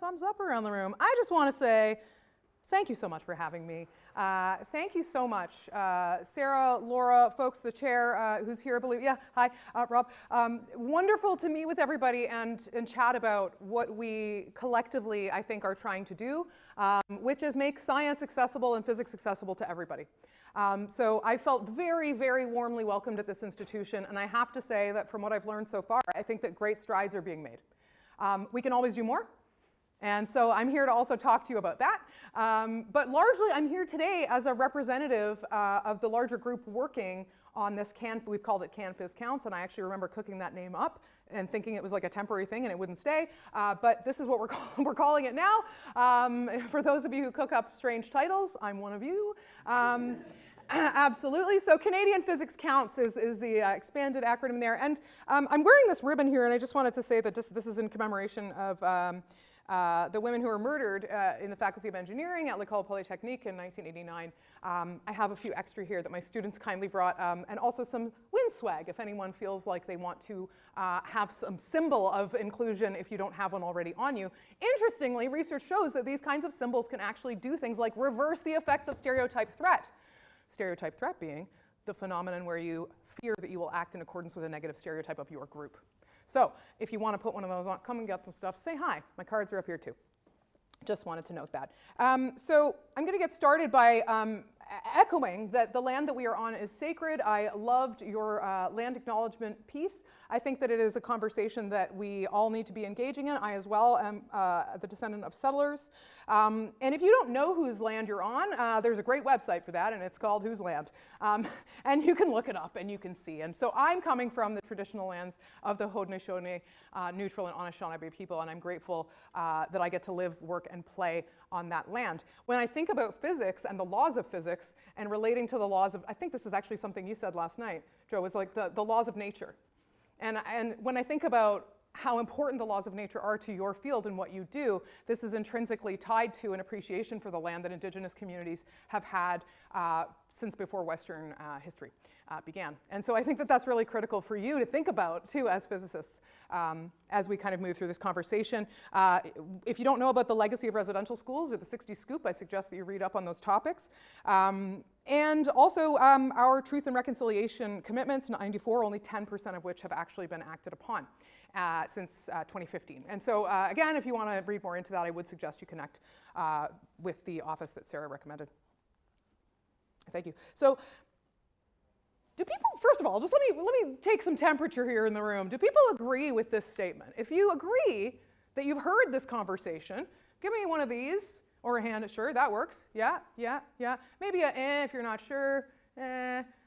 thumbs up around the room. I just want to say thank you so much for having me. Thank you so much. Sarah, Laura, folks, the chair who's here, I believe. Yeah, hi, Rob. Wonderful to meet with everybody and chat about what we collectively, I think, are trying to do, which is make science accessible and physics accessible to everybody. So I felt very, very warmly welcomed at this institution, and I have to say that from what I've learned so far, I think that great strides are being made. We can always do more. And so I'm here to also talk to you about that. But largely, I'm here today as a representative of the larger group working on this we've called it CanPhys Counts, and I actually remember cooking that name up and thinking it was like a temporary thing and it wouldn't stay. But this is what we're calling it now. For those of you who cook up strange titles, I'm one of you. Absolutely. So Canadian Physics Counts is the expanded acronym there. And I'm wearing this ribbon here, and I just wanted to say that this is in commemoration of the women who were murdered in the Faculty of Engineering at l'École Polytechnique in 1989. I have a few extra here that my students kindly brought, and also some wind swag if anyone feels like they want to have some symbol of inclusion if you don't have one already on you. Interestingly, research shows that these kinds of symbols can actually do things like reverse the effects of stereotype threat. Stereotype threat being the phenomenon where you fear that you will act in accordance with a negative stereotype of your group. So if you want to put one of those on, come and get some stuff. Say hi. My cards are up here too. Just wanted to note that. So I'm going to get started by echoing that the land that we are on is sacred. I loved your land acknowledgement piece. I think that it is a conversation that we all need to be engaging in. I as well am the descendant of settlers. And if you don't know whose land you're on, there's a great website for that, and it's called Whose Land. And you can look it up and you can see. And so I'm coming from the traditional lands of the Haudenosaunee, Neutral and Anishinaabe people, and I'm grateful that I get to live, work, and play on that land. When I think about physics and the laws of physics and relating to the laws of, I think this is actually something you said last night, Joe, was like the laws of nature. And when I think about how important the laws of nature are to your field and what you do, this is intrinsically tied to an appreciation for the land that Indigenous communities have had since before Western history began. And so I think that that's really critical for you to think about, too, as physicists, as we kind of move through this conversation. If you don't know about the legacy of residential schools or the 60 Scoop, I suggest that you read up on those topics. And also our truth and reconciliation commitments, 94, only 10% of which have actually been acted upon since 2015. And so again, if you want to read more into that, I would suggest you connect with the office that Sarah recommended. Thank you. So do people, first of all, just let me take some temperature here in the room. Do people agree with this statement? If you agree that you've heard this conversation, give me one of these. Or a hand, sure, that works. Yeah, yeah, yeah. Maybe a if you're not sure.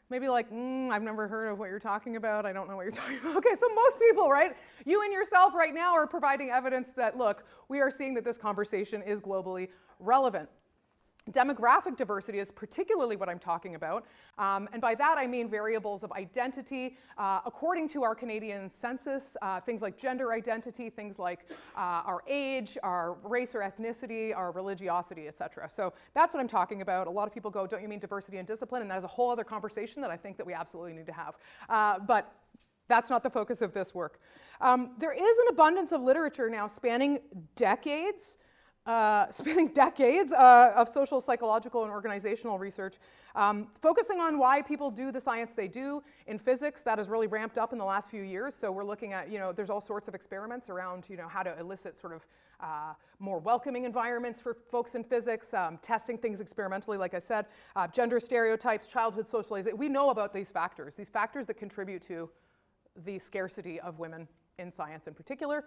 Maybe like, I've never heard of what you're talking about. I don't know what you're talking about. Okay, so most people, right? You and yourself right now are providing evidence that, look, we are seeing that this conversation is globally relevant. Demographic diversity is particularly what I'm talking about. And by that I mean variables of identity. According to our Canadian census, things like gender identity, things like our age, our race or ethnicity, our religiosity, et cetera. So that's what I'm talking about. A lot of people go, don't you mean diversity and discipline? And that is a whole other conversation that I think that we absolutely need to have. But that's not the focus of this work. There is an abundance of literature now spanning decades of social, psychological, and organizational research, focusing on why people do the science they do. In physics, that has really ramped up in the last few years. So we're looking at, there's all sorts of experiments around, how to elicit sort of more welcoming environments for folks in physics, testing things experimentally, like I said, gender stereotypes, childhood socialization. We know about these factors that contribute to the scarcity of women in science in particular,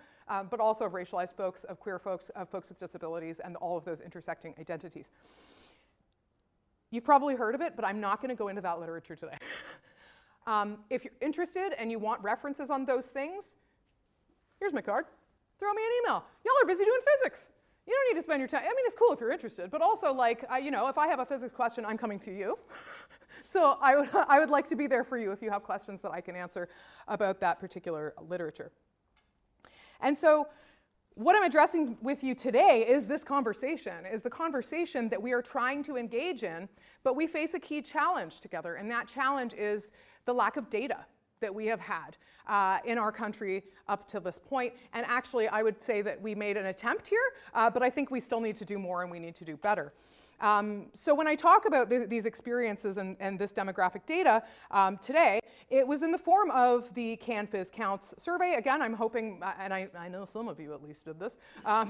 but also of racialized folks, of queer folks, of folks with disabilities, and all of those intersecting identities. You've probably heard of it, but I'm not going to go into that literature today. If you're interested and you want references on those things, here's my card. Throw me an email. Y'all are busy doing physics. You don't need to spend your time. I mean, it's cool if you're interested, but also, like, if I have a physics question, I'm coming to you. So I would like to be there for you if you have questions that I can answer about that particular literature. And so what I'm addressing with you today is this conversation, is the conversation that we are trying to engage in, but we face a key challenge together, and that challenge is the lack of data. that we have had in our country up to this point. And actually, I would say that we made an attempt here, but I think we still need to do more and we need to do better. So when I talk about these experiences and this demographic data today, it was in the form of the CanFizz Counts survey. Again, I'm hoping, and I know some of you at least did this,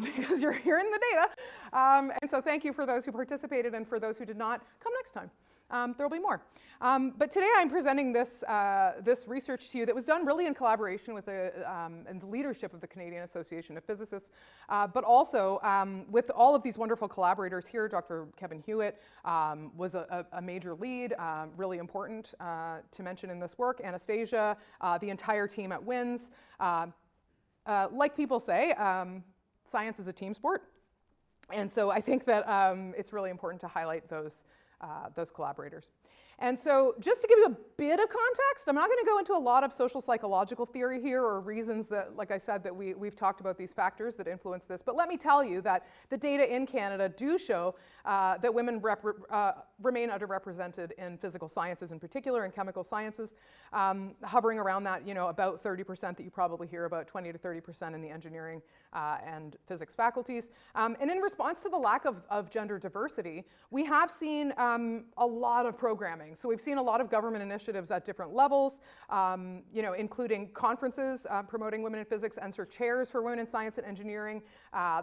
because you're hearing the data. And so thank you for those who participated, and for those who did not, come next time. There'll be more. But today I'm presenting this, this research to you that was done really in collaboration with and the leadership of the Canadian Association of Physicists, but also with all of these wonderful collaborators here. Dr. Kevin Hewitt was a major lead, really important to mention in this work. Anastasia, the entire team at WINS. Like people say, science is a team sport. And so I think that it's really important to highlight those collaborators. And so just to give you a bit of context, I'm not going to go into a lot of social psychological theory here or reasons that, like I said, that we've talked about these factors that influence this. But let me tell you that the data in Canada do show that women remain underrepresented in physical sciences in particular, in chemical sciences, hovering around that, about 30% that you probably hear about, 20 to 30% in the engineering and physics faculties. And in response to the lack of gender diversity, we have seen a lot of programming. So we've seen a lot of government initiatives at different levels, including conferences promoting women in physics, ENSER chairs for women in science and engineering,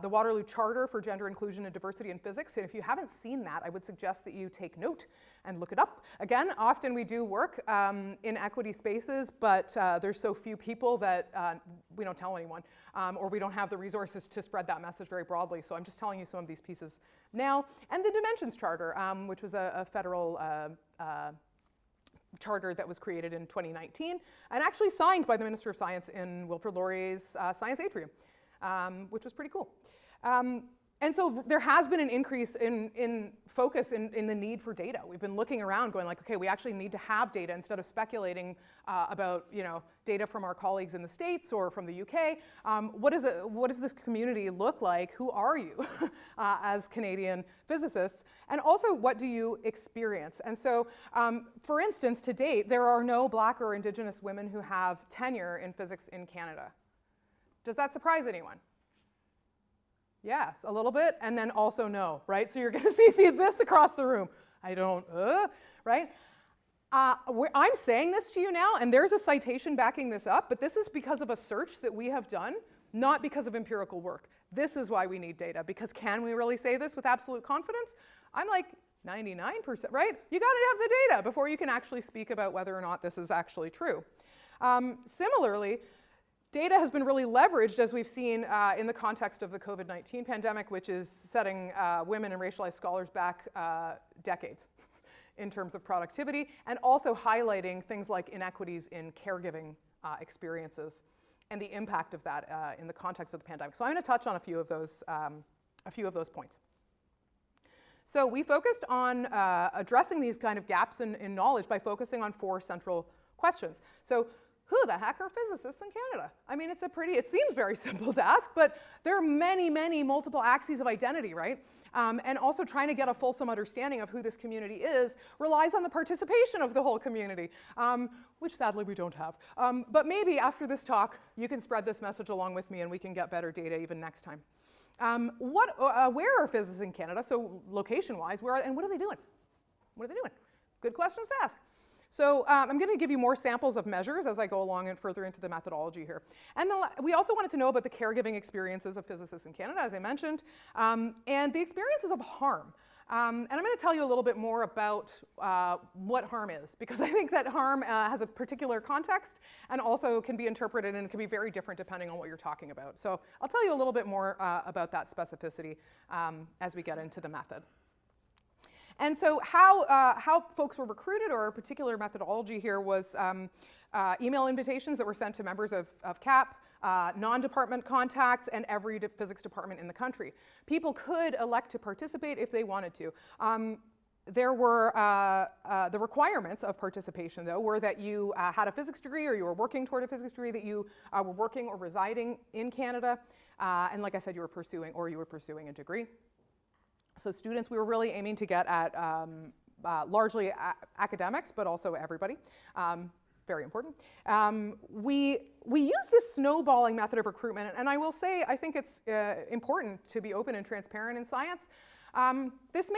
the Waterloo Charter for Gender Inclusion and Diversity in Physics. And if you haven't seen that, I would suggest that you take note and look it up. Again, often we do work in equity spaces, but there's so few people that we don't tell anyone, or we don't have the resources to spread that message very broadly. So I'm just telling you some of these pieces now. And the Dimensions Charter, which was a federal charter that was created in 2019 and actually signed by the Minister of Science in Wilfred Laurier's Science Atrium, which was pretty cool. And so there has been an increase in focus in the need for data. We've been looking around going like, okay, we actually need to have data instead of speculating about data from our colleagues in the States or from the UK. What does this community look like? Who are you as Canadian physicists? And also, what do you experience? And so, for instance, to date, there are no Black or Indigenous women who have tenure in physics in Canada. Does that surprise anyone? Yes, a little bit, and then also no, right? So you're going to see this across the room. I don't, right? I'm saying this to you now, and there's a citation backing this up, but this is because of a search that we have done, not because of empirical work. This is why we need data, because can we really say this with absolute confidence? I'm like 99%, right? You got to have the data before you can actually speak about whether or not this is actually true. Similarly, data has been really leveraged, as we've seen in the context of the COVID-19 pandemic, which is setting women and racialized scholars back decades in terms of productivity, and also highlighting things like inequities in caregiving experiences and the impact of that in the context of the pandemic. So I'm going to touch on a few of those points. So we focused on addressing these kind of gaps in knowledge by focusing on 4 central questions. So, who the heck are physicists in Canada? I mean, it seems very simple to ask, but there are many, many multiple axes of identity, right? And also trying to get a fulsome understanding of who this community is relies on the participation of the whole community, which sadly we don't have. But maybe after this talk, you can spread this message along with me and we can get better data even next time. Where are physicists in Canada? So location-wise, and what are they doing? What are they doing? Good questions to ask. So I'm going to give you more samples of measures as I go along and further into the methodology here. And we also wanted to know about the caregiving experiences of physicists in Canada, as I mentioned, and the experiences of harm. And I'm going to tell you a little bit more about what harm is, because I think that harm has a particular context and also can be interpreted, and it can be very different depending on what you're talking about. So I'll tell you a little bit more about that specificity as we get into the method. And so how folks were recruited, or a particular methodology here, was email invitations that were sent to members of CAP, non-department contacts, and every physics department in the country. People could elect to participate if they wanted to. There were the requirements of participation, though, were that you had a physics degree, or you were working toward a physics degree, that you were working or residing in Canada, and like I said, you were pursuing a degree. So students, we were really aiming to get at largely academics, but also everybody. very important. We use this snowballing method of recruitment, and I will say I think it's important to be open and transparent in science. This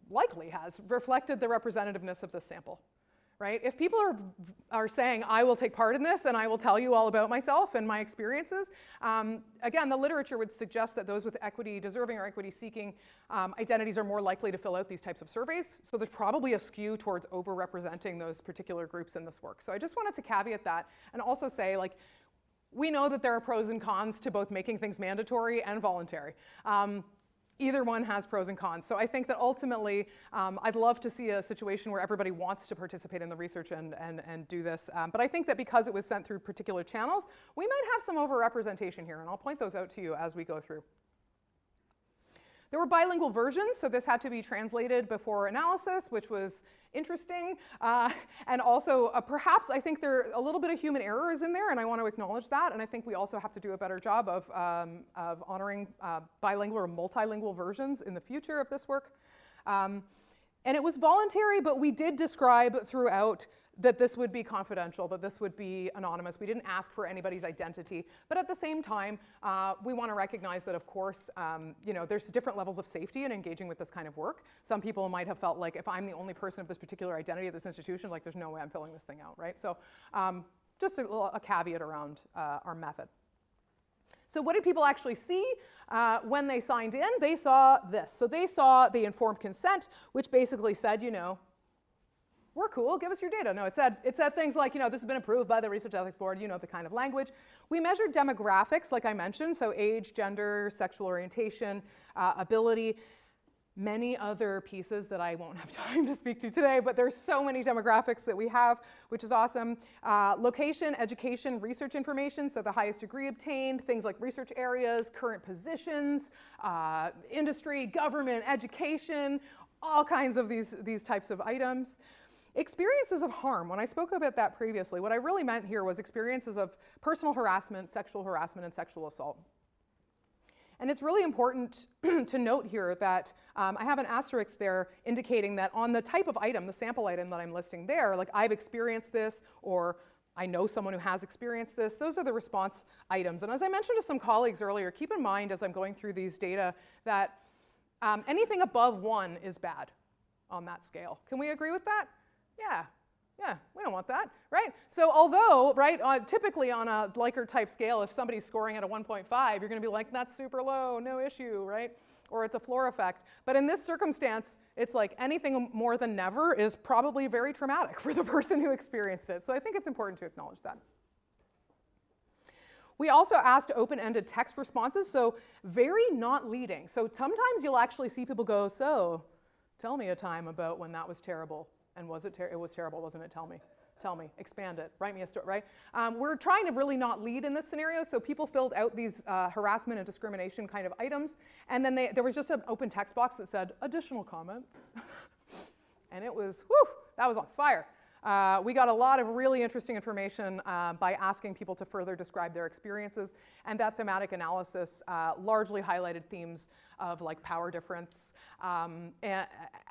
likely has reflected the representativeness of this sample. Right? If people are saying, I will take part in this and I will tell you all about myself and my experiences, again, the literature would suggest that those with equity-deserving or equity-seeking identities are more likely to fill out these types of surveys. So there's probably a skew towards over-representing those particular groups in this work. So I just wanted to caveat that and also say, like, we know that there are pros and cons to both making things mandatory and voluntary. Either one has pros and cons. So I think that ultimately, I'd love to see a situation where everybody wants to participate in the research and do this. But I think that because it was sent through particular channels, we might have some overrepresentation here, and I'll point those out to you as we go through. There were bilingual versions, so this had to be translated before analysis, which was interesting. And also, perhaps, I think there a little bit of human error is in there, and I want to acknowledge that. And I think we also have to do a better job of honoring bilingual or multilingual versions in the future of this work. And it was voluntary, but we did describe throughout that this would be confidential, that this would be anonymous. We didn't ask for anybody's identity. But at the same time, we want to recognize that, of course, there's different levels of safety in engaging with this kind of work. Some people might have felt like, if I'm the only person of this particular identity at this institution, like, there's no way I'm filling this thing out, right? So just a caveat around our method. So what did people actually see when they signed in? They saw this. So they saw the informed consent, which basically said, we're cool, give us your data. No, it said things like, this has been approved by the Research Ethics Board, the kind of language. We measured demographics, like I mentioned, so age, gender, sexual orientation, ability, many other pieces that I won't have time to speak to today, but there's so many demographics that we have, which is awesome. Location, education, research information, so the highest degree obtained, things like research areas, current positions, industry, government, education, all kinds of these types of items. Experiences of harm. When I spoke about that previously, what I really meant here was experiences of personal harassment, and sexual assault. And it's really important to note here that I have an asterisk there indicating that on the type of item, the sample item that I'm listing there, like I've experienced this, or I know someone who has experienced this, those are the response items. And as I mentioned to some colleagues earlier, keep in mind as I'm going through these data that anything above 1 is bad on that scale. Can we agree with that? Yeah, we don't want that, right? So although, right, typically on a Likert type scale, if somebody's scoring at a 1.5, you're going to be like, that's super low, no issue, right? Or it's a floor effect. But in this circumstance, it's like anything more than never is probably very traumatic for the person who experienced it. So I think it's important to acknowledge that. We also asked open-ended text responses, so very not leading. So sometimes you'll actually see people go, so tell me a time about when that was terrible. And was it it was terrible, wasn't it? Tell me, expand it, write me a story, right? We're trying to really not lead in this scenario, so people filled out these harassment and discrimination kind of items, and then there was just an open text box that said, additional comments. And it was, whew, that was on fire. We got a lot of really interesting information by asking people to further describe their experiences, and that thematic analysis largely highlighted themes of like power difference,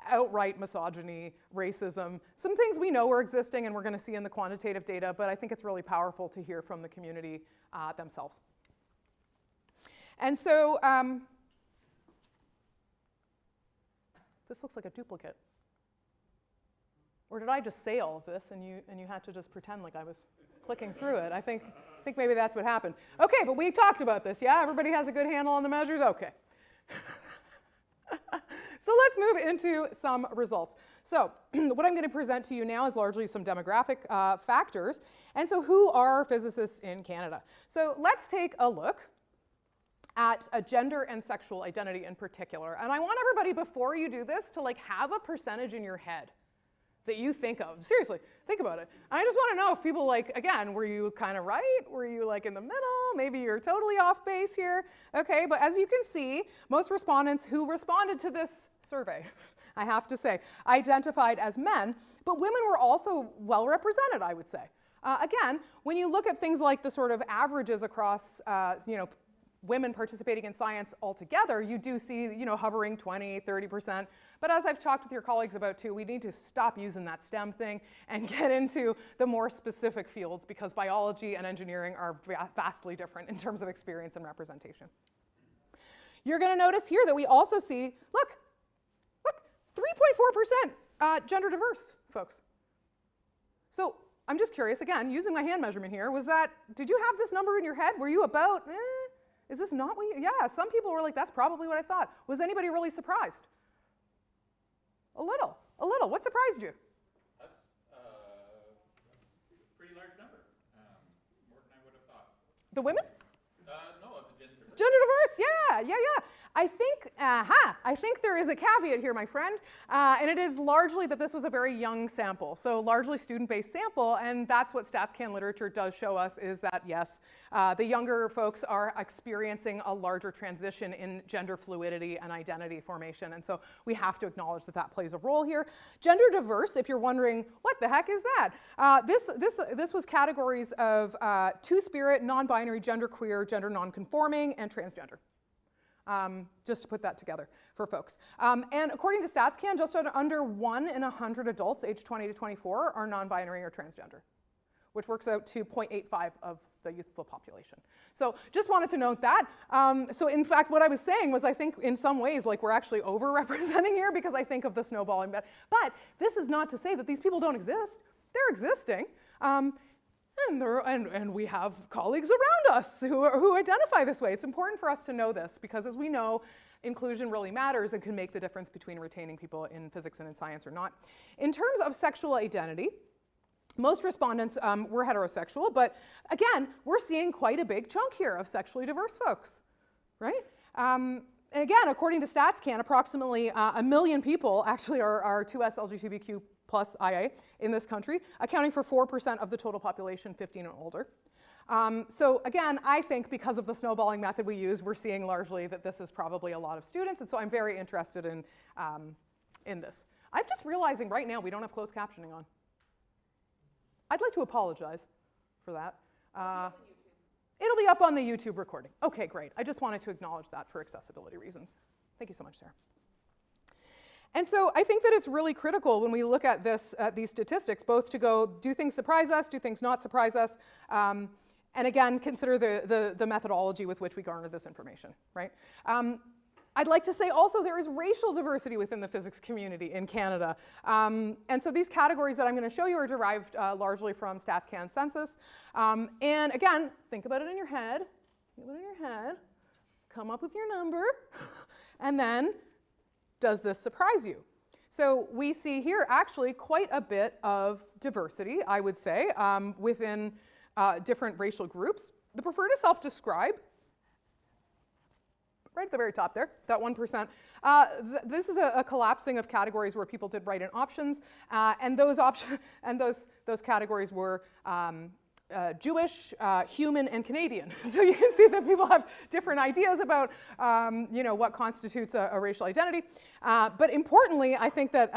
outright misogyny, racism, some things we know are existing and we're going to see in the quantitative data, but I think it's really powerful to hear from the community themselves. And so this looks like a duplicate. Or did I just say all of this and you had to just pretend like I was clicking through it? I think maybe that's what happened. Okay, but we talked about this, yeah? Everybody has a good handle on the measures? Okay. So let's move into some results. So what I'm going to present to you now is largely some demographic factors. And so who are physicists in Canada? So let's take a look at a gender and sexual identity in particular. And I want everybody, before you do this, to like have a percentage in your head that you think of. Seriously, think about it. I just want to know if people like, again, were you kind of right? Were you like in the middle? Maybe you're totally off base here. Okay, but as you can see, most respondents who responded to this survey, I have to say, identified as men, but women were also well represented, I would say. Again, when you look at things like the sort of averages across, women participating in science altogether, you do see, hovering 20, 30%. But as I've talked with your colleagues about too, we need to stop using that STEM thing and get into the more specific fields, because biology and engineering are vastly different in terms of experience and representation. You're going to notice here that we also see, look, 3.4% gender diverse folks. So I'm just curious, again, using my hand measurement here, did you have this number in your head? Were you about, is this not what yeah, some people were like, that's probably what I thought. Was anybody really surprised? A little. What surprised you? That's a pretty large number, more than I would have thought. The women? No, of the gender diverse. Gender diverse, yeah. I think there is a caveat here, my friend, and it is largely that this was a very young sample, so largely student-based sample, and that's what StatsCan literature does show us, is that yes, the younger folks are experiencing a larger transition in gender fluidity and identity formation, and so we have to acknowledge that that plays a role here. Gender diverse, if you're wondering, what the heck is that? This was categories of two-spirit, non-binary, genderqueer, gender non-conforming, and transgender. Just to put that together for folks. And according to StatsCan, just under 1 in 100 adults aged 20 to 24 are non-binary or transgender, which works out to 0.85 of the youthful population. So just wanted to note that. So in fact, what I was saying was, I think in some ways, like, we're actually over-representing here, because I think of the snowballing. But this is not to say that these people don't exist. They're existing. And we have colleagues around us who identify this way. It's important for us to know this, because as we know, inclusion really matters and can make the difference between retaining people in physics and in science or not. In terms of sexual identity, most respondents were heterosexual, but again, we're seeing quite a big chunk here of sexually diverse folks, right? And again, according to StatsCan, approximately 1 million people actually are 2S LGBTQ plus IA in this country, accounting for 4% of the total population 15 and older. So again, I think because of the snowballing method we use, we're seeing largely that this is probably a lot of students, and so I'm very interested in this. I'm just realizing right now we don't have closed captioning on. I'd like to apologize for that. It'll be up on the YouTube recording. Okay, great. I just wanted to acknowledge that for accessibility reasons. Thank you so much, Sarah. And so I think that it's really critical when we look at these statistics, both to go, do things surprise us, do things not surprise us, and again, consider the methodology with which we garner this information, right? I'd like to say also there is racial diversity within the physics community in Canada. And so these categories that I'm going to show you are derived largely from StatsCan census. And again, think about it in your head. Come up with your number, and then, does this surprise you? So we see here actually quite a bit of diversity, I would say, within different racial groups. The prefer to self-describe, right at the very top there, that 1%. This is a collapsing of categories where people did write in options, and those categories were Jewish, human, and Canadian. So you can see that people have different ideas about what constitutes a racial identity. But importantly, I think that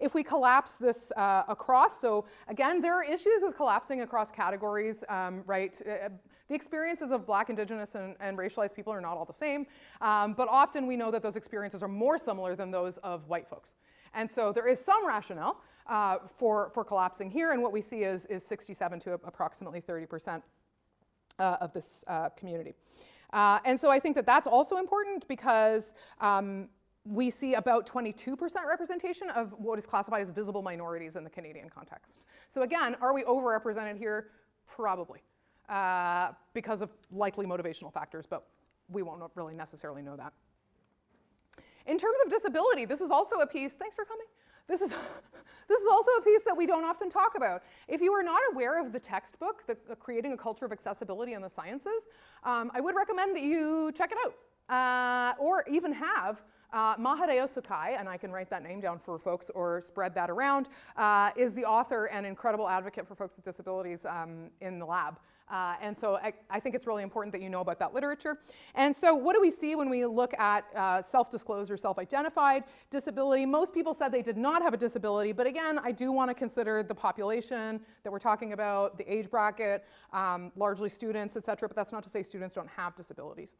if we collapse this across, so again, there are issues with collapsing across categories, right? The experiences of Black, Indigenous, and racialized people are not all the same, but often we know that those experiences are more similar than those of white folks. And so there is some rationale for collapsing here, and what we see is 67 to approximately 30% of this community. And so I think that that's also important, because we see about 22% representation of what is classified as visible minorities in the Canadian context. So again, are we overrepresented here? Probably, because of likely motivational factors, but we won't really necessarily know that. In terms of disability, this is also a piece, thanks for coming. This is also a piece that we don't often talk about. If you are not aware of the textbook, Creating a Culture of Accessibility in the Sciences, I would recommend that you check it out, or even have Mahadeo Sukai, and I can write that name down for folks or spread that around, is the author and incredible advocate for folks with disabilities in the lab. And so I think it's really important that you know about that literature. And so what do we see when we look at self-disclosed or self-identified disability? Most people said they did not have a disability, but again, I do want to consider the population that we're talking about, the age bracket, largely students, et cetera, but that's not to say students don't have disabilities.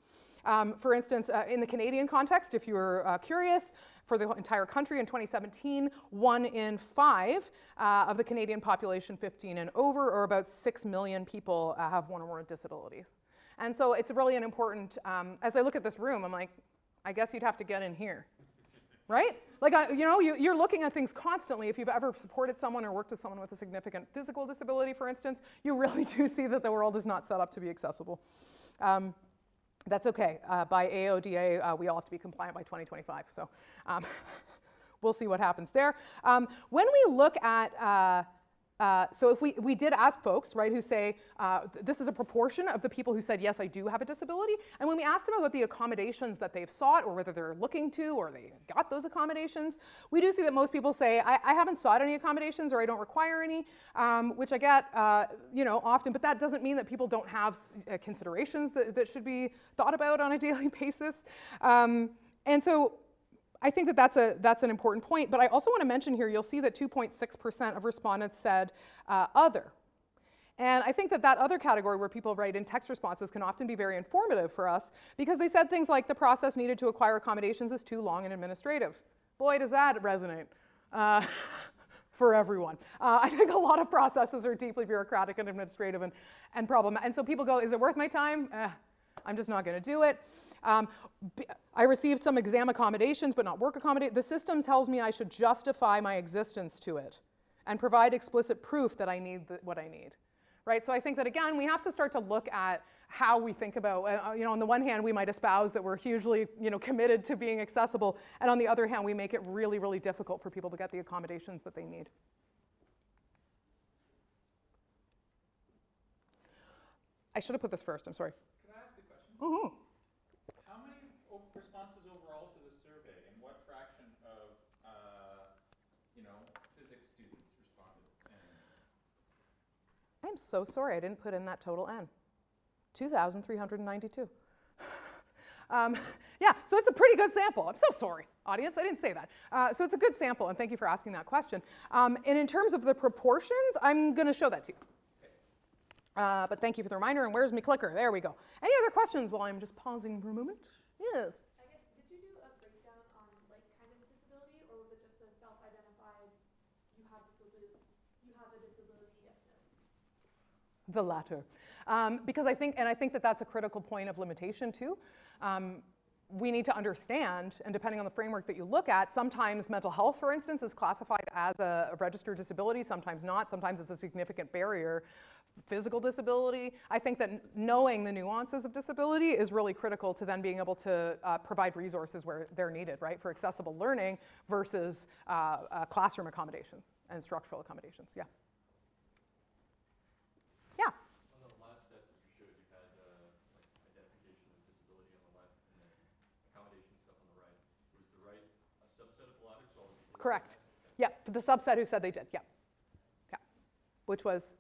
For instance, in the Canadian context, if you were curious, for the entire country in 2017, 1 in 5 of the Canadian population 15 and over, or about 6 million people, have one or more disabilities. And so it's really an important, as I look at this room, I'm like, I guess you'd have to get in here, right? Like, you know, you're looking at things constantly. If you've ever supported someone or worked with someone with a significant physical disability, for instance, you really do see that the world is not set up to be accessible. That's okay. By AODA, we all have to be compliant by 2025. So we'll see what happens there. When we look at, so if we did ask folks, right, who say, this is a proportion of the people who said, yes, I do have a disability. And when we ask them about the accommodations that they've sought, or whether they're looking to, or they got those accommodations, we do see that most people say, I haven't sought any accommodations, or I don't require any, which I get, you know, often. But that doesn't mean that people don't have considerations that should be thought about on a daily basis. And so I think that that's an important point, but I also want to mention here, you'll see that 2.6% of respondents said other. And I think that other category where people write in text responses can often be very informative for us, because they said things like the process needed to acquire accommodations is too long and administrative. Boy, does that resonate for everyone. I think a lot of processes are deeply bureaucratic and administrative and problematic. And so people go, is it worth my time? I'm just not going to do it. I received some exam accommodations, but not work accommodations. The system tells me I should justify my existence to it and provide explicit proof that I need what I need, right? So I think that, again, we have to start to look at how we think about, you know, on the one hand, we might espouse that we're hugely, you know, committed to being accessible, and on the other hand, we make it really, really difficult for people to get the accommodations that they need. I should have put this first, I'm sorry. Can I ask a question? Mm-hmm. How many responses overall to the survey, and what fraction of, you know, physics students responded? I'm so sorry I didn't put in that total N. 2,392. Yeah, so it's a pretty good sample. I'm so sorry, audience, I didn't say that. So it's a good sample, and thank you for asking that question. And in terms of the proportions, I'm going to show that to you. But thank you for the reminder, and where's my clicker? There we go. Any other questions while I'm just pausing for a moment? Yes? I guess, did you do a breakdown on, like, kind of disability, or was it just a self-identified, you have a disability, yes, no? The latter. Because I think that that's a critical point of limitation too. We need to understand, and depending on the framework that you look at, sometimes mental health, for instance, is classified as a registered disability, sometimes not, sometimes it's a significant barrier. Physical disability, I think that knowing the nuances of disability is really critical to then being able to provide resources where they're needed, right, for accessible learning versus classroom accommodations and structural accommodations, yeah. Yeah? On the last step that you showed, you had like identification of disability on the left and then accommodation stuff on the right. Was the right a subset of blinders? So all the people? Correct. Yeah, the subset who said they did, yeah. Yeah, which was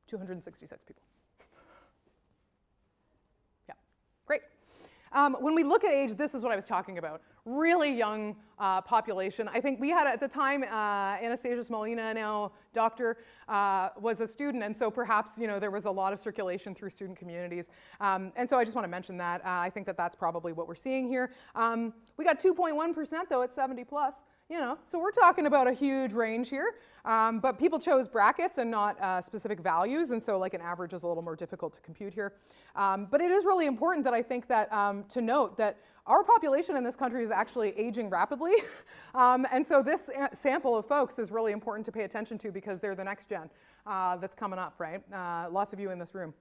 266 people. Yeah, great. When we look at age, this is what I was talking about. Really young population. I think we had at the time, Anastasia Smolina, now doctor, was a student, and so perhaps, you know, there was a lot of circulation through student communities. And so I just want to mention that. I think that that's probably what we're seeing here. We got 2.1% though at 70 plus. You know, so we're talking about a huge range here, but people chose brackets and not specific values, and so like an average is a little more difficult to compute here. But it is really important that I think that to note that our population in this country is actually aging rapidly, and so this sample of folks is really important to pay attention to because they're the next gen that's coming up, right? Lots of you in this room.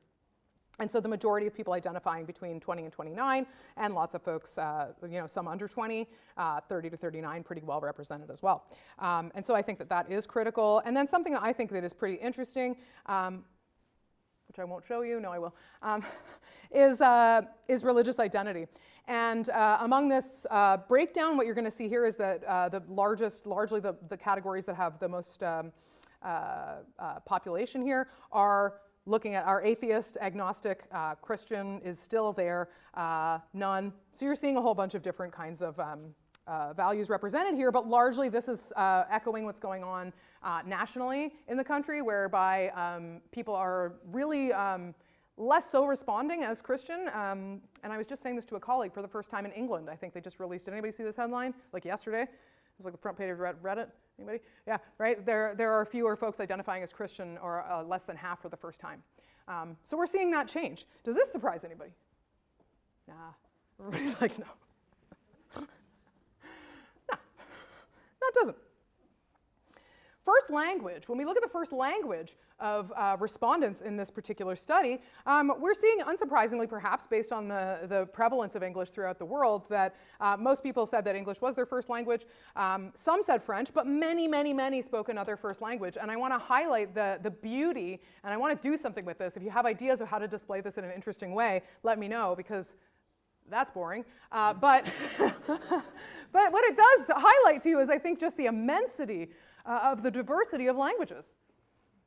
And so the majority of people identifying between 20 and 29, and lots of folks, you know, some under 20, 30 to 39, pretty well represented as well. And so I think that that is critical. And then something that I think that is pretty interesting, which I won't show you, no I will, is religious identity. And among this breakdown, what you're going to see here is that largely the categories that have the most population here are looking at our atheist, agnostic, Christian is still there, none. So you're seeing a whole bunch of different kinds of values represented here, but largely this is echoing what's going on nationally in the country, whereby people are really less so responding as Christian. And I was just saying this to a colleague for the first time in England. I think they just released, did anybody see this headline? Like yesterday? It was like the front page of Reddit. Anybody? Yeah, right? There are fewer folks identifying as Christian, or less than half for the first time. So we're seeing that change. Does this surprise anybody? Nah. Everybody's like, no. No, it doesn't. First language, when we look at the first language of respondents in this particular study, we're seeing, unsurprisingly perhaps, based on the prevalence of English throughout the world, that most people said that English was their first language. Some said French, but many, many, many spoke another first language. And I want to highlight the beauty, and I want to do something with this. If you have ideas of how to display this in an interesting way, let me know, because that's boring. But what it does highlight to you is, I think, just the immensity of the diversity of languages,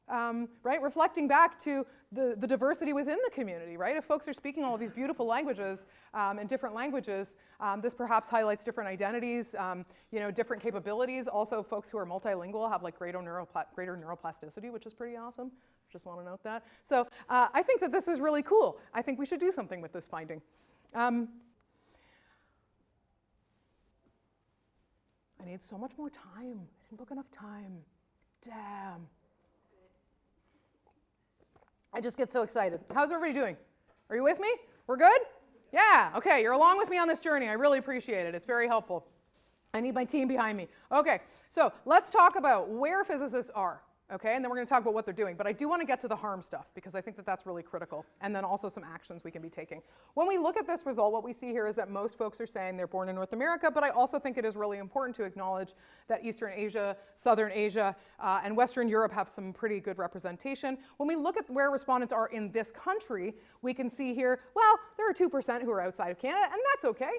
right? Reflecting back to the diversity within the community, right? If folks are speaking all of these beautiful languages and different languages, this perhaps highlights different identities, different capabilities. Also, folks who are multilingual have like greater neuroplasticity, which is pretty awesome. Just want to note that. So I think that this is really cool. I think we should do something with this finding. I need so much more time. I didn't book enough time. Damn. I just get so excited. How's everybody doing? Are you with me? We're good? Yeah, okay, you're along with me on this journey. I really appreciate it. It's very helpful. I need my team behind me. Okay, so let's talk about where physicists are. Okay, and then we're going to talk about what they're doing. But I do want to get to the harm stuff, because I think that that's really critical. And then also some actions we can be taking. When we look at this result, what we see here is that most folks are saying they're born in North America, but I also think it is really important to acknowledge that Eastern Asia, Southern Asia, and Western Europe have some pretty good representation. When we look at where respondents are in this country, we can see here, well, there are 2% who are outside of Canada, and that's okay.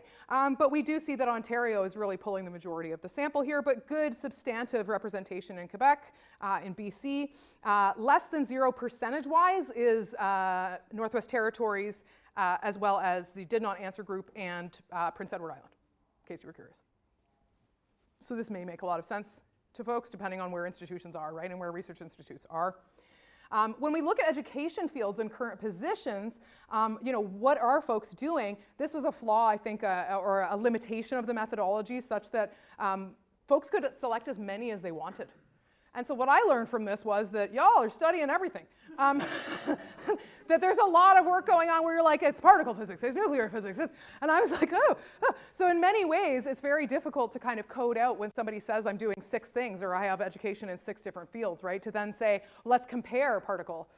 But we do see that Ontario is really pulling the majority of the sample here, but good substantive representation in Quebec, in BC. Less than 0 percentage-wise is Northwest Territories, as well as the Did Not Answer group and Prince Edward Island, in case you were curious. So this may make a lot of sense to folks, depending on where institutions are, right, and where research institutes are. When we look at education fields and current positions, what are folks doing? This was a flaw, I think, or a limitation of the methodology, such that folks could select as many as they wanted. And so what I learned from this was that y'all are studying everything. That there's a lot of work going on where you're like, it's particle physics, it's nuclear physics, and I was like, oh. So in many ways, it's very difficult to kind of code out when somebody says I'm doing 6 things, or I have education in 6 different fields, right? To then say, let's compare particle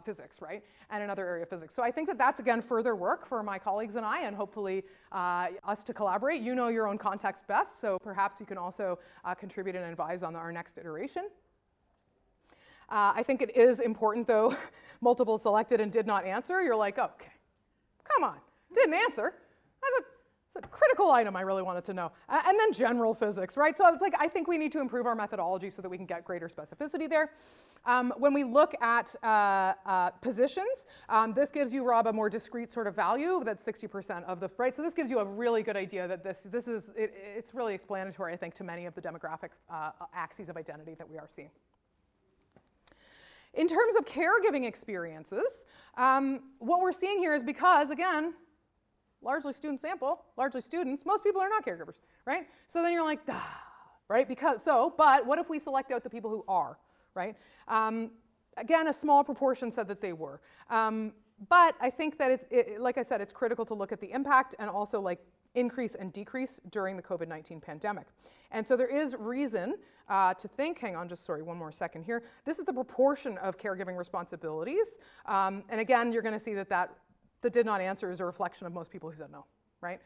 physics, right? And another area of physics. So I think that that's, again, further work for my colleagues and I, and hopefully us to collaborate. You know your own context best, so perhaps you can also contribute and advise on our next iteration. I think it is important, though, multiple selected and did not answer. You're like, okay, come on, didn't answer. That's a critical item I really wanted to know. And then general physics, right? So it's like, I think we need to improve our methodology so that we can get greater specificity there. When we look at positions, this gives you, Rob, a more discrete sort of value that's 60% of the, right? So this gives you a really good idea that it's really explanatory, I think, to many of the demographic axes of identity that we are seeing. In terms of caregiving experiences, what we're seeing here is because, again, largely student sample, largely students, most people are not caregivers, right? So then you're like, right? But what if we select out the people who are, right? Again, a small proportion said that they were. But I think that like I said, it's critical to look at the impact and also like increase and decrease during the COVID-19 pandemic. And so there is reason to think, hang on, one more second here. This is the proportion of caregiving responsibilities. And again, you're gonna see that the did not answer is a reflection of most people who said no, right?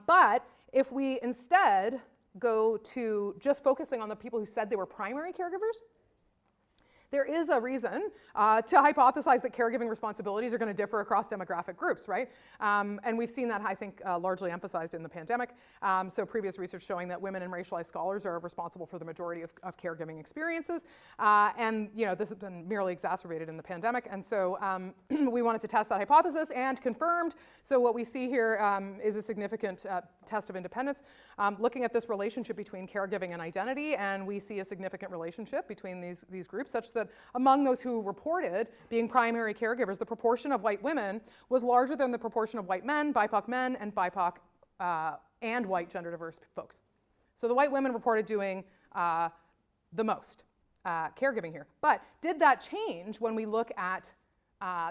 But if we instead go to just focusing on the people who said they were primary caregivers, there is a reason to hypothesize that caregiving responsibilities are going to differ across demographic groups, right? And we've seen that, I think, largely emphasized in the pandemic. So previous research showing that women and racialized scholars are responsible for the majority of caregiving experiences. And this has been merely exacerbated in the pandemic. And so we wanted to test that hypothesis, and confirmed. So what we see here is a significant test of independence, looking at this relationship between caregiving and identity, and we see a significant relationship between these groups, such that among those who reported being primary caregivers, the proportion of white women was larger than the proportion of white men, and BIPOC and white gender diverse folks. So the white women reported doing the most caregiving here. But did that change when we look at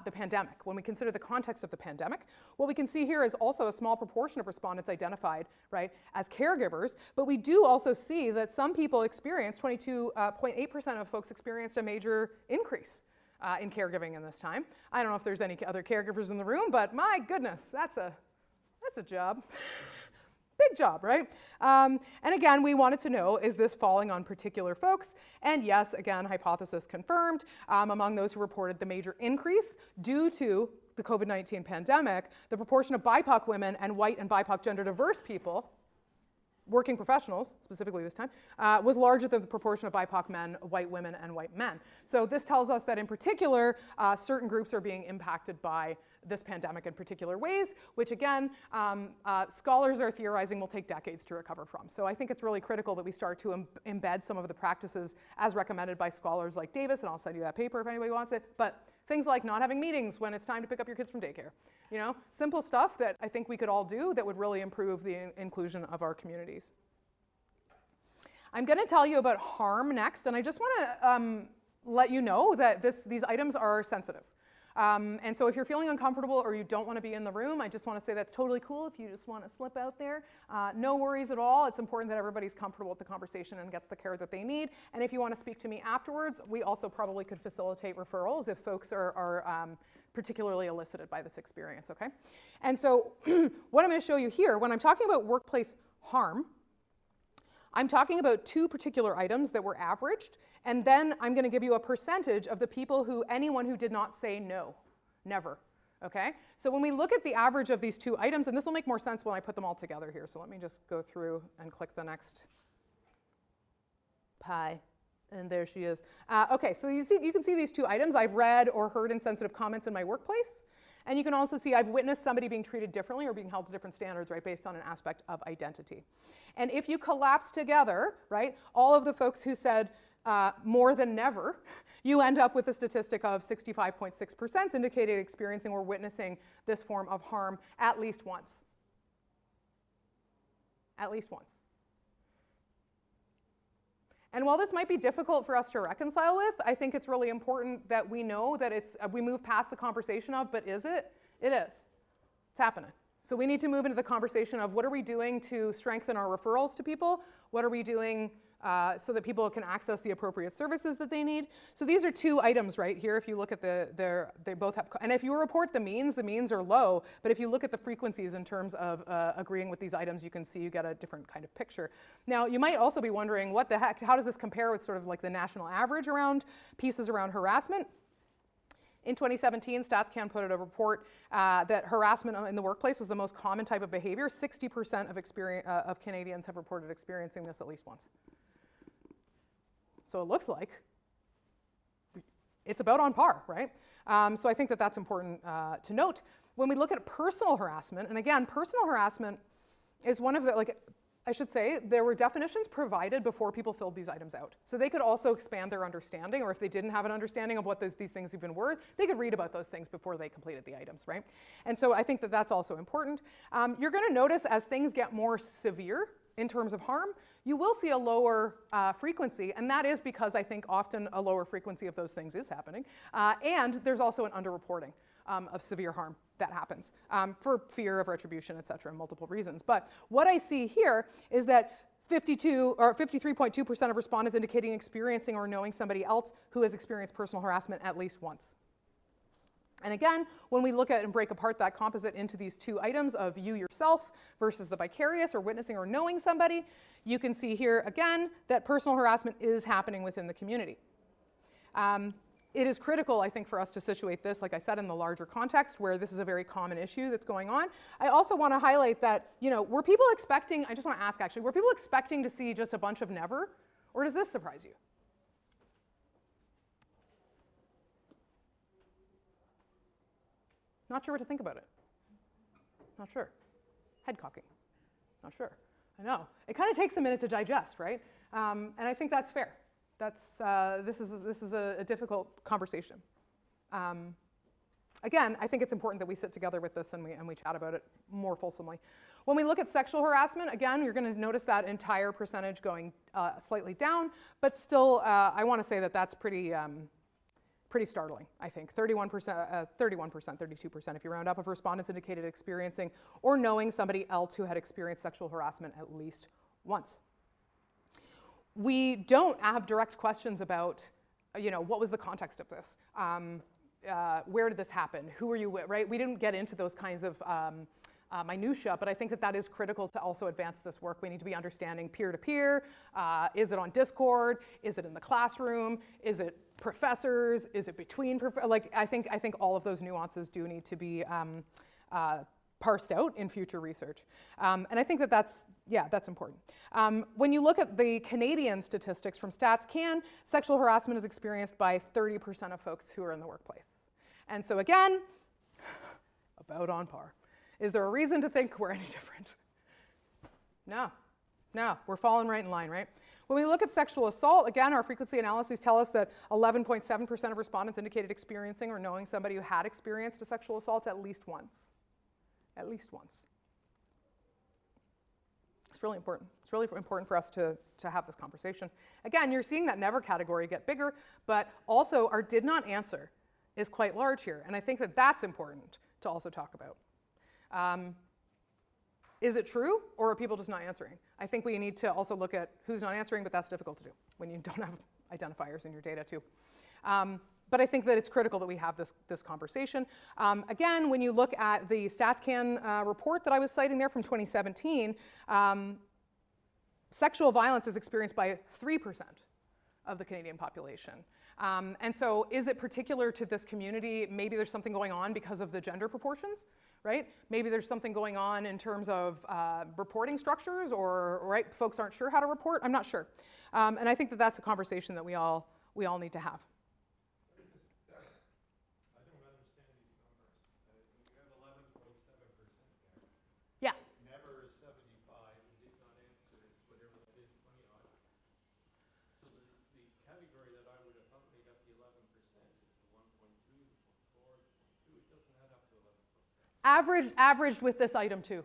the pandemic? When we consider the context of the pandemic, what we can see here is also a small proportion of respondents identified, right, as caregivers, but we do also see that some people experienced, 22.8% of folks experienced a major increase in caregiving in this time. I don't know if there's any other caregivers in the room, but my goodness, that's a job. Big job, right? And again, we wanted to know, is this falling on particular folks? And yes, again, hypothesis confirmed. Among those who reported the major increase due to the COVID-19 pandemic, the proportion of BIPOC women and white and BIPOC gender diverse people, working professionals, specifically this time, was larger than the proportion of BIPOC men, white women, and white men. So this tells us that in particular, certain groups are being impacted by this pandemic in particular ways, which again, scholars are theorizing will take decades to recover from. So I think it's really critical that we start to embed some of the practices as recommended by scholars like Davis, and I'll send you that paper if anybody wants it, but things like not having meetings when it's time to pick up your kids from daycare. Simple stuff that I think we could all do that would really improve the inclusion of our communities. I'm going to tell you about harm next, and I just want to let you know that these items are sensitive. And so if you're feeling uncomfortable or you don't want to be in the room, I just want to say that's totally cool if you just want to slip out there. No worries at all. It's important that everybody's comfortable with the conversation and gets the care that they need. And if you want to speak to me afterwards, we also probably could facilitate referrals if folks are particularly elicited by this experience, okay? And so what I'm going to show you here, when I'm talking about workplace harm, I'm talking about two particular items that were averaged, and then I'm going to give you a percentage of the people anyone who did not say no, never, okay? So when we look at the average of these two items, and this will make more sense when I put them all together here, so let me just go through and click the next pie, and there she is. Okay, so you can see these two items. I've read or heard insensitive comments in my workplace. And you can also see I've witnessed somebody being treated differently or being held to different standards, right, based on an aspect of identity. And if you collapse together, right, all of the folks who said more than never, you end up with a statistic of 65.6% indicated experiencing or witnessing this form of harm at least once. At least once. And while this might be difficult for us to reconcile with, I think it's really important that we know that we move past the conversation of, but is it? It is. It's happening. So we need to move into the conversation of what are we doing to strengthen our referrals to people? What are we doing so that people can access the appropriate services that they need? So these are two items right here. If you look at they both have, and if you report the means are low, but if you look at the frequencies in terms of agreeing with these items, you can see you get a different kind of picture. Now, you might also be wondering, what the heck, how does this compare with sort of like the national average around pieces around harassment? In 2017, StatsCan put out a report that harassment in the workplace was the most common type of behavior. 60% of Canadians have reported experiencing this at least once. So it looks like it's about on par, right? So I think that that's important to note. When we look at personal harassment, and again, personal harassment is one of the, I should say, there were definitions provided before people filled these items out. So they could also expand their understanding, or if they didn't have an understanding of what these things even were, they could read about those things before they completed the items, right? And so I think that that's also important. You're going to notice as things get more severe in terms of harm, you will see a lower frequency, and that is because I think often a lower frequency of those things is happening. And there's also an underreporting of severe harm that happens for fear of retribution, et cetera, and multiple reasons. But what I see here is that 53.2% of respondents indicating experiencing or knowing somebody else who has experienced personal harassment at least once. And again, when we look at and break apart that composite into these two items of you yourself versus the vicarious or witnessing or knowing somebody, you can see here again that personal harassment is happening within the community. It is critical, I think, for us to situate this, like I said, in the larger context where this is a very common issue that's going on. I also want to highlight that, were people expecting, I just want to ask actually, were people expecting to see just a bunch of never? Or does this surprise you? Not sure what to think about it. Not sure. Head cocking. Not sure. I know. It kind of takes a minute to digest, right? And I think that's fair. This is a difficult conversation. Again, I think it's important that we sit together with this and we chat about it more fulsomely. When we look at sexual harassment, again, you're going to notice that entire percentage going slightly down, but still, I want to say that that's pretty startling, I think. 31%, 32%, if you round up, of respondents indicated experiencing or knowing somebody else who had experienced sexual harassment at least once. We don't have direct questions about, what was the context of this? Where did this happen? Who were you with, right? We didn't get into those kinds of minutia, but I think that is critical to also advance this work. We need to be understanding peer-to-peer. Is it on Discord? Is it in the classroom? Is it professors? Is it between I think all of those nuances do need to be parsed out in future research. And I think that's important. When you look at the Canadian statistics from StatsCan, sexual harassment is experienced by 30% of folks who are in the workplace. And so again, about on par. Is there a reason to think we're any different? No, we're falling right in line, right? When we look at sexual assault, again, our frequency analyses tell us that 11.7% of respondents indicated experiencing or knowing somebody who had experienced a sexual assault at least once. At least once. It's really important. It's really important for us to have this conversation. Again, you're seeing that never category get bigger, but also our did not answer is quite large here, and I think that that's important to also talk about. Is it true, or are people just not answering? I think we need to also look at who's not answering, but that's difficult to do when you don't have identifiers in your data too. But I think that it's critical that we have this conversation. Again, when you look at the StatsCan report that I was citing there from 2017, sexual violence is experienced by 3% of the Canadian population. And so is it particular to this community? Maybe there's something going on because of the gender proportions, right? Maybe there's something going on in terms of reporting structures, or right, folks aren't sure how to report. I'm not sure. And I think that that's a conversation that we all need to have. I don't understand these numbers. You have 11.7% there. Yeah. Never is 75, and did not answer is whatever that is, 20 odd. So the category that I would have thought made up the 11% is the 1.2, 4, 2. It doesn't add up to 11%. Averaged with this item too.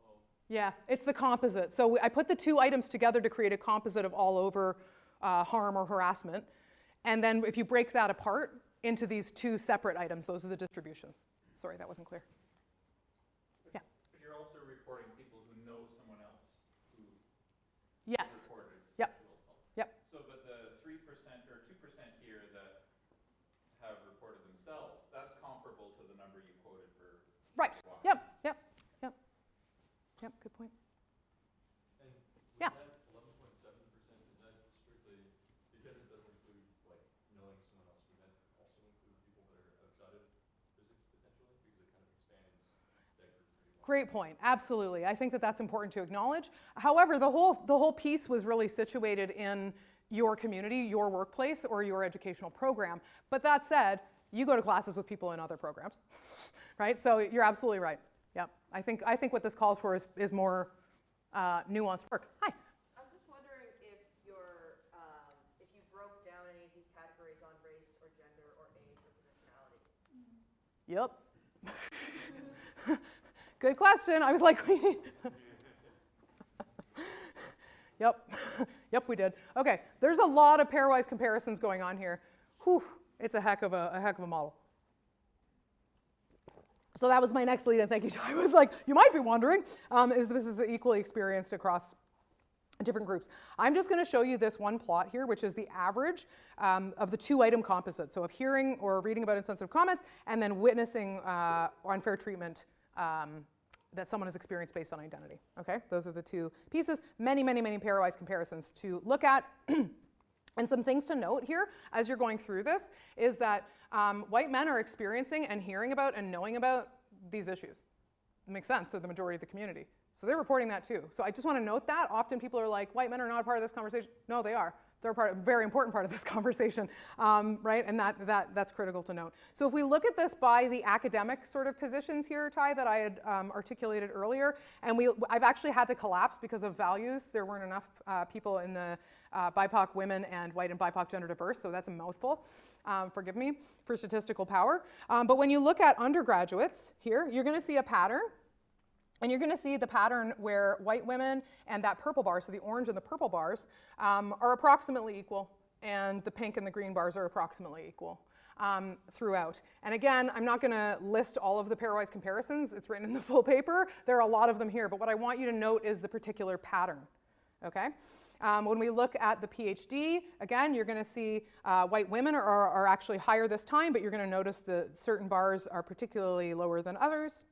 Oh. Yeah, it's the composite. So I put the two items together to create a composite of all over harm or harassment. And then if you break that apart into these two separate items, those are the distributions. Sorry, that wasn't clear. Yeah. But you're also reporting people who know someone else who Yes. reported Yep. sexual assault. Yep. So, but the 3% or 2% here that have reported themselves, that's comparable to the number you quoted for. Right. Yep. Yep, good point. And Yeah. that 11.7%, is that strictly, because it doesn't include knowing someone else, would that also include people that are outside of physics potentially? Because it kind of expands that group pretty well. Great point. Absolutely. I think that that's important to acknowledge. However, the whole piece was really situated in your community, your workplace, or your educational program. But that said, you go to classes with people in other programs, right? So you're absolutely right. Yep. I think what this calls for is more nuanced work. Hi. I'm just wondering if you broke down any of these categories on race or gender or age or positionality. Yep. Good question. I was like, Yep, we did. Okay, there's a lot of pairwise comparisons going on here. Whew, it's a heck of a model. So that was my next lead, and thank you. I was like, you might be wondering, is this is equally experienced across different groups. I'm just going to show you this one plot here, which is the average of the two item composites. So of hearing or reading about insensitive comments, and then witnessing unfair treatment that someone has experienced based on identity. Okay, those are the two pieces. Many pairwise comparisons to look at. And some things to note here as you're going through this is that white men are experiencing and hearing about and knowing about these issues. It makes sense, they're the majority of the community. So they're reporting that too. So I just want to note that. Often people are like, white men are not a part of this conversation. No, they are. They're a very important part of this conversation, right? And that's critical to note. So if we look at this by the academic sort of positions here, Ty, that I had articulated earlier, and I've actually had to collapse because of values. There weren't enough people in the BIPOC women and white and BIPOC gender diverse, so that's a mouthful. Forgive me for statistical power. But when you look at undergraduates here, you're going to see a pattern. And you're going to see the pattern where white women and that purple bar, so the orange and the purple bars, are approximately equal, and the pink and the green bars are approximately equal throughout. And again, I'm not going to list all of the pairwise comparisons. It's written in the full paper. There are a lot of them here, but what I want you to note is the particular pattern, okay? When we look at the PhD, again, you're going to see white women are actually higher this time, but you're going to notice that certain bars are particularly lower than others.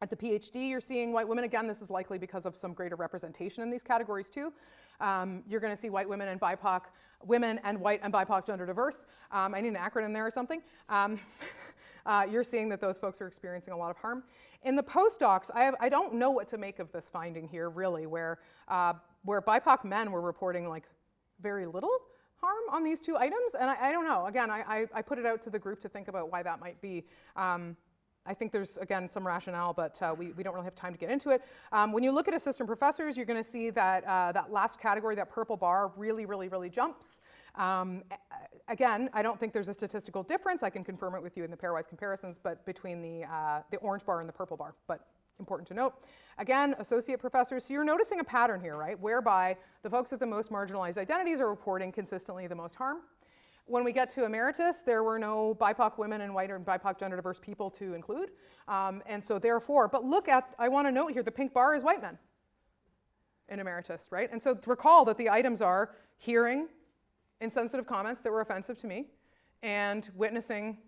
At the PhD, you're seeing white women. Again, this is likely because of some greater representation in these categories too. You're going to see white women and BIPOC, women and white and BIPOC gender diverse. I need an acronym there or something. You're seeing that those folks are experiencing a lot of harm. In the postdocs, I don't know what to make of this finding here, really, where BIPOC men were reporting like very little harm on these two items. And I don't know. Again, I put it out to the group to think about why that might be. I think there's, again, some rationale, but we don't really have time to get into it. When you look at assistant professors, you're going to see that that last category, that purple bar, really jumps. Again, I don't think there's a statistical difference. I can confirm it with you in the pairwise comparisons, but between the orange bar and the purple bar. But important to note. Again, associate professors, so you're noticing a pattern here, right, whereby the folks with the most marginalized identities are reporting consistently the most harm. When we get to emeritus, there were no BIPOC women and white or BIPOC gender diverse people to include. And so therefore, but look at, I want to note here, the pink bar is white men in emeritus, right? And so recall that the items are hearing insensitive comments that were offensive to me and witnessing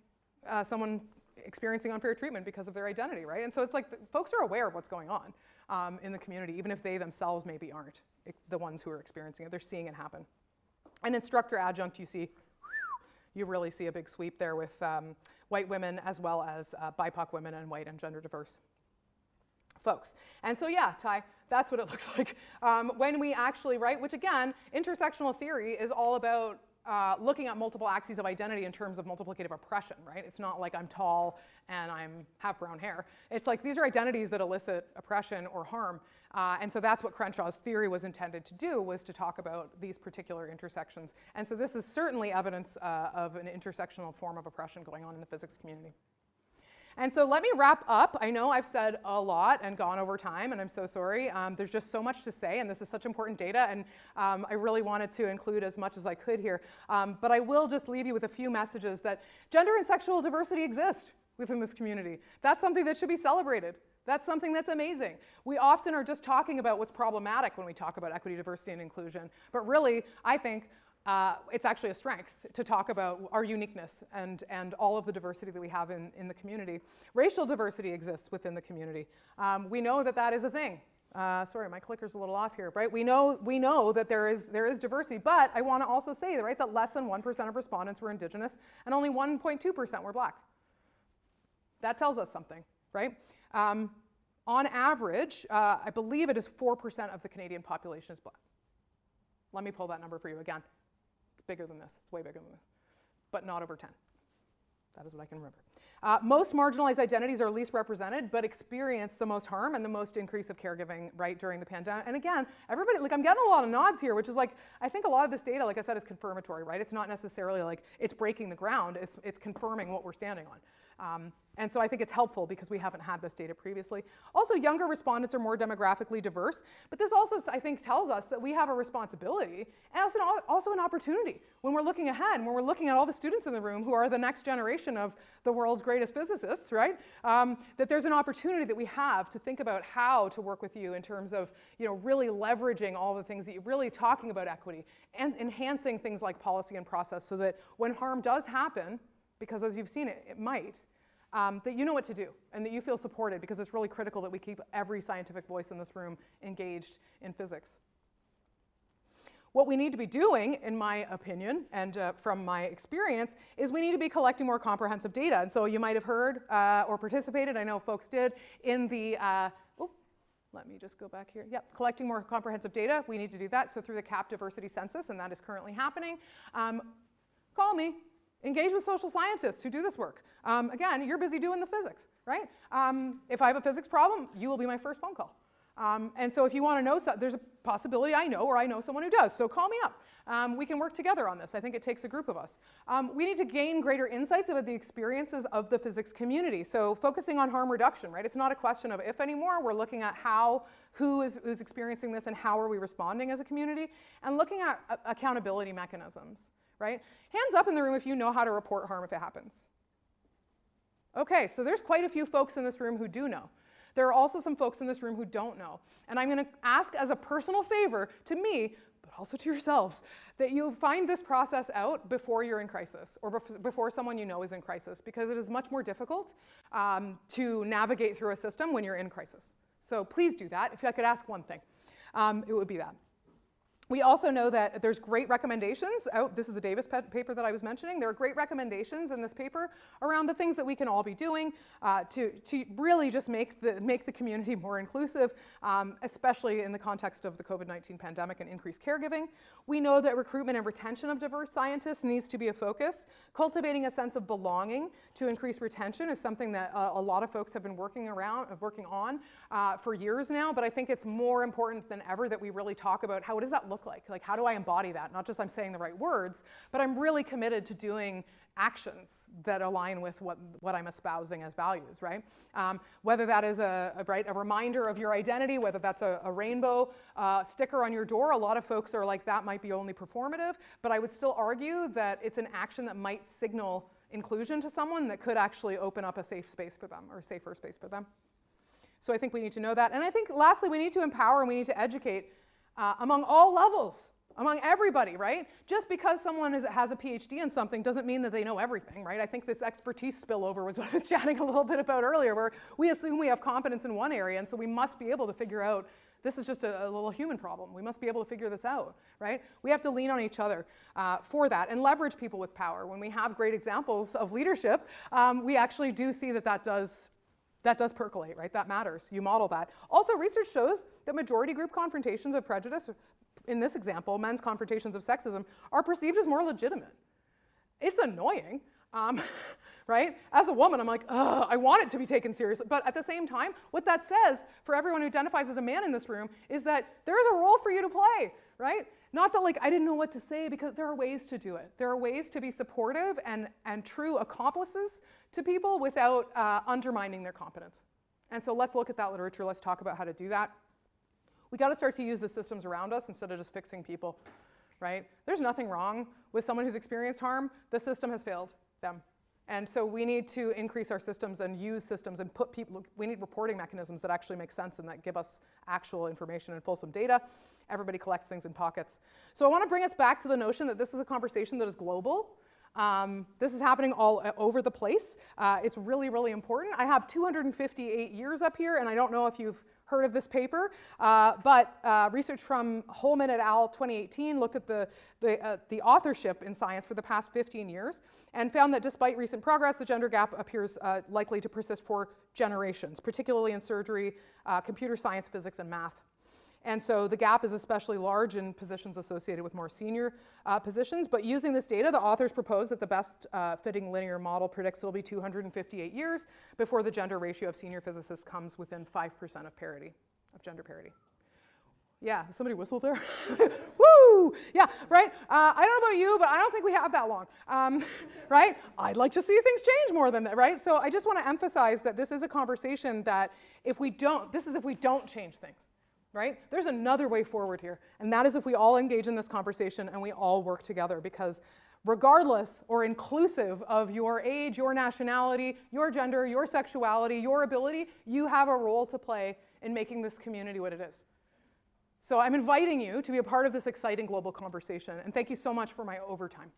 someone experiencing unfair treatment because of their identity, right? And so it's like folks are aware of what's going on in the community, even if they themselves maybe aren't the ones who are experiencing it. They're seeing it happen. And instructor adjunct, you really see a big sweep there with white women as well as BIPOC women and white and gender diverse folks. And so yeah, Ty, that's what it looks like when we actually, right, which again, intersectional theory is all about looking at multiple axes of identity in terms of multiplicative oppression, right? It's not like I'm tall and I have brown hair. It's like these are identities that elicit oppression or harm. And so that's what Crenshaw's theory was intended to do, was to talk about these particular intersections. And so this is certainly evidence of an intersectional form of oppression going on in the physics community. And so let me wrap up. I know I've said a lot and gone over time, and I'm so sorry. There's just so much to say, and this is such important data, and I really wanted to include as much as I could here. But I will just leave you with a few messages that gender and sexual diversity exist within this community. That's something that should be celebrated. That's something that's amazing. We often are just talking about what's problematic when we talk about equity, diversity, and inclusion. But really, I think it's actually a strength to talk about our uniqueness and all of the diversity that we have in the community. Racial diversity exists within the community. We know that that is a thing. Sorry, my clicker's a little off here, right? We know that there is diversity, but I want to also say, right, that less than 1% of respondents were Indigenous and only 1.2% were Black. That tells us something, right? On average, I believe it is 4% of the Canadian population is Black. Let me pull that number for you again. It's bigger than this. It's way bigger than this, but not over 10. That is what I can remember. Most marginalized identities are least represented, but experience the most harm and the most increase of caregiving, right, during the pandemic. And again, everybody, like I'm getting a lot of nods here, which is like, I think a lot of this data, like I said, is confirmatory, right? It's not necessarily like it's breaking the ground, it's confirming what we're standing on. And so I think it's helpful because we haven't had this data previously. Also, younger respondents are more demographically diverse, but this also, I think, tells us that we have a responsibility and also an opportunity when we're looking ahead, when we're looking at all the students in the room who are the next generation of the world's greatest physicists, right? That there's an opportunity that we have to think about how to work with you in terms of, really leveraging all the things that you're really talking about equity and enhancing things like policy and process so that when harm does happen, because as you've seen it might, that you know what to do and that you feel supported, because it's really critical that we keep every scientific voice in this room engaged in physics. What we need to be doing, in my opinion, and from my experience, is we need to be collecting more comprehensive data. And so you might have heard or participated, I know folks did, in the, let me just go back here. Yep, collecting more comprehensive data. We need to do that. So through the CAP diversity census, and that is currently happening. Call me. Engage with social scientists who do this work. Again, you're busy doing the physics, right? If I have a physics problem, you will be my first phone call. And so if you want to know, there's a possibility I know, or I know someone who does. So call me up. We can work together on this. I think it takes a group of us. We need to gain greater insights about the experiences of the physics community. So focusing on harm reduction, right? It's not a question of if anymore. We're looking at who's experiencing this and how are we responding as a community, and looking at accountability mechanisms, right? Hands up in the room if you know how to report harm if it happens. Okay, so there's quite a few folks in this room who do know. There are also some folks in this room who don't know. And I'm going to ask as a personal favor to me, but also to yourselves, that you find this process out before you're in crisis, or before someone you know is in crisis, because it is much more difficult to navigate through a system when you're in crisis. So please do that. If I could ask one thing, it would be that. We also know that there's great recommendations out. This is the Davis paper that I was mentioning. There are great recommendations in this paper around the things that we can all be doing to really just make the community more inclusive, especially in the context of the COVID-19 pandemic and increased caregiving. We know that recruitment and retention of diverse scientists needs to be a focus. Cultivating a sense of belonging to increase retention is something that a lot of folks have been working on for years now, but I think it's more important than ever that we really talk about what does that look like? Like, how do I embody that? Not just I'm saying the right words, but I'm really committed to doing actions that align with what I'm espousing as values, right? Whether that is a reminder of your identity, whether that's a rainbow sticker on your door. A lot of folks are like, that might be only performative, but I would still argue that it's an action that might signal inclusion to someone that could actually open up a safe space for them, or a safer space for them. So I think we need to know that. And I think lastly, we need to empower and we need to educate among all levels, among everybody, right? Just because someone has a PhD in something doesn't mean that they know everything, right? I think this expertise spillover was what I was chatting a little bit about earlier, where we assume we have competence in one area, and so we must be able to figure out, this is just a little human problem. We must be able to figure this out, right? We have to lean on each other for that and leverage people with power. When we have great examples of leadership, we actually do see that does percolate, right? That matters. You model that. Also, research shows that majority group confrontations of prejudice, in this example, men's confrontations of sexism, are perceived as more legitimate. It's annoying, right? As a woman, I'm like, ugh, I want it to be taken seriously. But at the same time, what that says for everyone who identifies as a man in this room is that there is a role for you to play, right? Not that, like, I didn't know what to say, because there are ways to do it. There are ways to be supportive and true accomplices to people without undermining their competence. And so let's look at that literature. Let's talk about how to do that. We got to start to use the systems around us instead of just fixing people, right? There's nothing wrong with someone who's experienced harm. The system has failed them. And so we need to increase our systems and use systems and put people, we need reporting mechanisms that actually make sense and that give us actual information and fulsome data. Everybody collects things in pockets. So I want to bring us back to the notion that this is a conversation that is global. This is happening all over the place. It's really, really important. I have 258 years up here, and I don't know if you've heard of this paper, but research from Holman et al. 2018 looked at the authorship in science for the past 15 years and found that despite recent progress, the gender gap appears likely to persist for generations, particularly in surgery, computer science, physics, and math. And so the gap is especially large in positions associated with more senior positions. But using this data, the authors propose that the best fitting linear model predicts it'll be 258 years before the gender ratio of senior physicists comes within 5% of parity, of gender parity. Yeah, somebody whistled there? Woo! Yeah, right? I don't know about you, but I don't think we have that long, right? I'd like to see things change more than that, right? So I just want to emphasize that this is a conversation that if we don't change things. Right? There's another way forward here, and that is if we all engage in this conversation and we all work together, because regardless or inclusive of your age, your nationality, your gender, your sexuality, your ability, you have a role to play in making this community what it is. So I'm inviting you to be a part of this exciting global conversation, and thank you so much for my overtime.